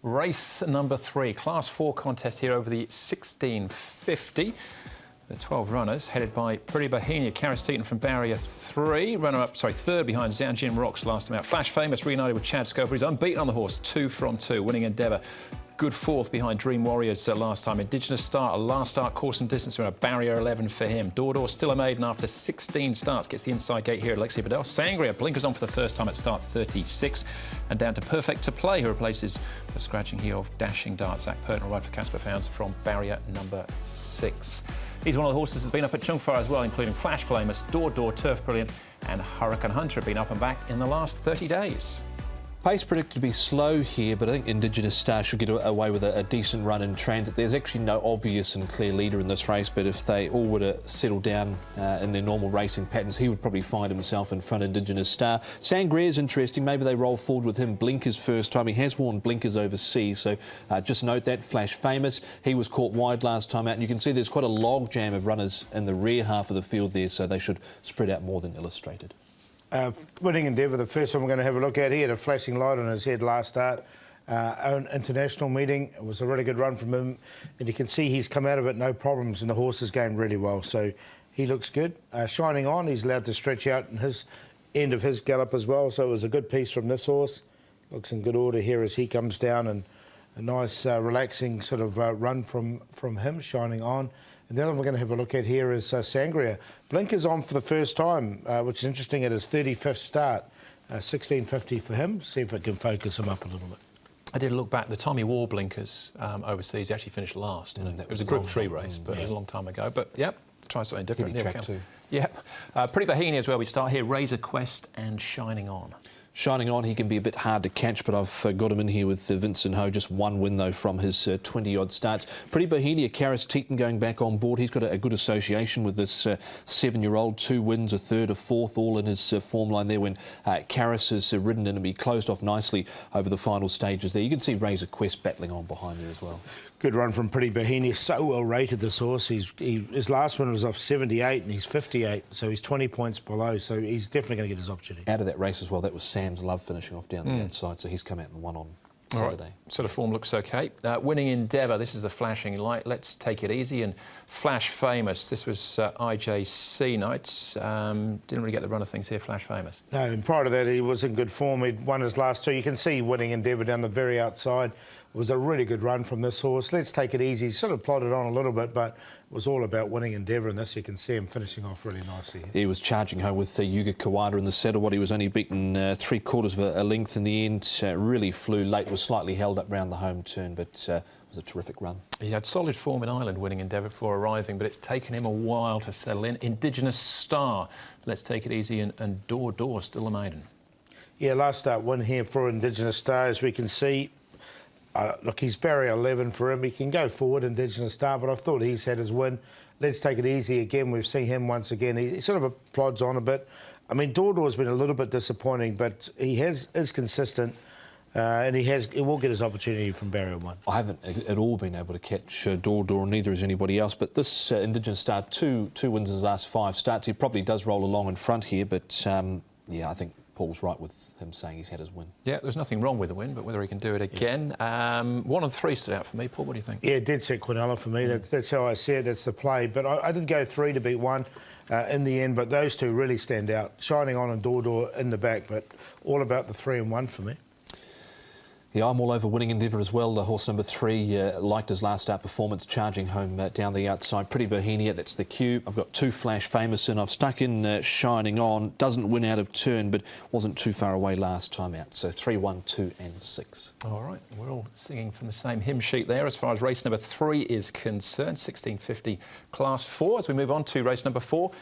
Race number 3, Class 4 contest here over the 1650. The 12 runners, headed by Pretty Bohemia, Karis Teaton from barrier 3. Third behind Zhang Rocks last time out. Flash Famous reunited with Chad Scoper. He's unbeaten on the horse, 2 from 2. Winning Endeavour. Good fourth behind Dream Warriors last time. Indigenous Star, a last start course and distance winner, barrier 11 for him. Door still a maiden after 16 starts. Gets the inside gate here at Alexia Bedell. Sangria blinkers on for the first time at start 36. And down to Perfect to Play, who replaces the scratching heel of Dashing Dart. Zach Pertner ride for Casper Fownes from barrier number 6. He's one of the horses that's been up at Chungfire as well, including Flash Famous, Door, Turf Brilliant and Hurricane Hunter have been up and back in the last 30 days. Pace predicted to be slow here, but I think Indigenous Star should get away with a decent run in transit. There's actually no obvious and clear leader in this race, but if they all were to settle down in their normal racing patterns, he would probably find himself in front of Indigenous Star. Sangria's interesting. Maybe they roll forward with him. Blinkers first time. He has worn blinkers overseas, so just note that. Flash Famous, he was caught wide last time out, and you can see there's quite a log jam of runners in the rear half of the field there, so they should spread out more than illustrated. Winning Endeavour, the first one we're going to have a look at. He had a flashing light on his head last start. Own international meeting. It was a really good run from him. And you can see he's come out of it no problems, and the horse is going really well. So he looks good. Shining On, he's allowed to stretch out in his end of his gallop as well. So it was a good piece from this horse. Looks in good order here as he comes down, and a nice relaxing sort of run from him, Shining On. And the other one we're going to have a look at here is Sangria. Blinkers on for the first time, which is interesting at his 35th start. 1650 for him. See if it can focus him up a little bit. I did look back. The time he wore blinkers overseas, he actually finished last. It was a Group 3 race, but it was a long time ago. But, yep, try something different. Yep. Pretty Bohemia is where we start here. Razor Quest and Shining On. Shining On, he can be a bit hard to catch, but I've got him in here with Vincent Ho. Just one win, though, from his 20-odd starts. Pretty Bohemia, Karis Teaton going back on board. He's got a good association with this 7-year-old. 2 wins, a third, a fourth, all in his form line there when Karis has ridden in, and he closed off nicely over the final stages there. You can see Razor Quest battling on behind there as well. Good run from Pretty Bohemia. So well rated, this horse. His last one was off 78 and he's 58, so he's 20 points below. So he's definitely going to get his opportunity. Out of that race as well, that was Sam's Love finishing off down the outside, so he's come out in the one on Saturday. Right. Sort of form looks okay. Winning Endeavour, this is the flashing light. Let's Take It Easy. And Flash Famous, this was IJC nights. Didn't really get the run of things here, Flash Famous. No, and prior to that, he was in good form. He'd won his last 2. You can see Winning Endeavour down the very outside. It was a really good run from this horse. Let's Take It Easy. Sort of plodded on a little bit, but it was all about Winning Endeavour, and this you can see him finishing off really nicely. He was charging home with Yuga Kawada in the saddle. What he was only beaten 3/4 of a length in the end. Really flew late, was slightly held up round the home turn, but it was a terrific run. He had solid form in Ireland, Winning Endeavour, before arriving, but it's taken him a while to settle in. Indigenous Star, Let's Take It Easy, and Door still a maiden. Yeah, last start win here for Indigenous Star, as we can see. Look, he's barrier 11 for him. He can go forward, Indigenous Star, but I thought he's had his win. Let's Take It Easy again. We've seen him once again. He sort of plods on a bit. I mean, Door's been a little bit disappointing, but he is consistent, and he will get his opportunity from barrier 1. I haven't at all been able to catch Door, neither has anybody else, but this Indigenous Star, two wins in his last 5 starts. He probably does roll along in front here, but yeah, I think Paul's right with him saying he's had his win. Yeah, there's nothing wrong with the win, but whether he can do it again. 1 and 3 stood out for me. Paul, what do you think? Yeah, dead set Quinella for me. That's how I see it. That's the play. But I did go 3 to beat 1 in the end, but those 2 really stand out. Shining On and Door in the back, but all about the 3 and 1 for me. Yeah, I'm all over Winning Endeavour as well. The horse number 3 liked his last start performance, charging home down the outside. Pretty Bohemia, that's the cue. I've got 2 Flash Famous in. I've stuck in Shining On. Doesn't win out of turn, but wasn't too far away last time out. So 3, 1, 2 and 6. All right, we're all singing from the same hymn sheet there as far as race number 3 is concerned. 1650 Class 4 as we move on to race number 4.